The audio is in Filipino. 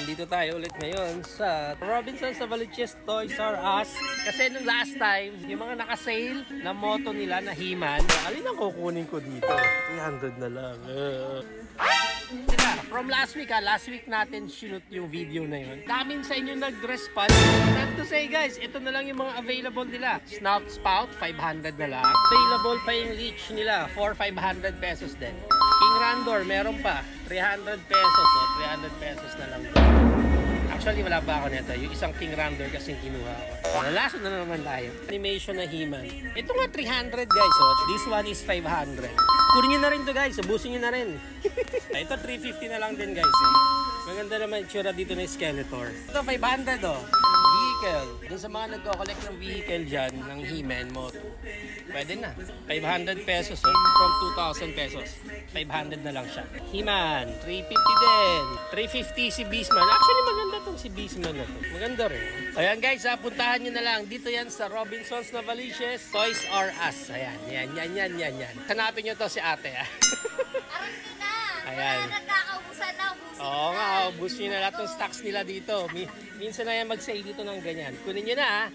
nandito tayo ulit ngayon sa Robinsons Novaliches Toys R Us. Kasi nung last time, yung mga naka-sale na moto nila na He-Man, alin ang kukunin ko dito? 300 na lang. From last week natin shoot yung video na yun. Daming sa inyo nag-respond. Not to say guys, ito na lang yung mga available nila. Snout Spout, 500 na lang. Available pa yung Leech nila, 4,500 pesos din. King Randor, meron pa, 300 pesos. So 300 pesos na lang. Actually, wala pa ako nito. Yung isang King Randor kasi kinuha ko. Nalaso na naman tayo. Animation na He-Man. Ito nga 300 guys. So this one is 500. Kunin nyo na rin to guys. Ubusin nyo na rin. Ito 350 na lang din guys. Maganda naman yung tsura dito na Skeletor. Ito 500 oh. Vehicle. Dun sa mga nagko-collect ng vehicle dyan, ng He-Man moto, pwede na. 500 pesos oh. From 2,000 pesos. 500 na lang siya. He-Man, 350 din. 350 si Beastman. Actually maganda tong si Beastman na to. Maganda rin. Ayan guys, puntahan nyo na lang. Dito yan sa Robinsons Novaliches Toys R Us. Ayan, yan. Hanapin nyo to si ate ah. Ayan. Nagkakaubusan na, Oo nga, ubus nyo na lahat ng stocks nila dito. Minsan na yan mag-sale dito ng ganyan. Kunin nyo na ah.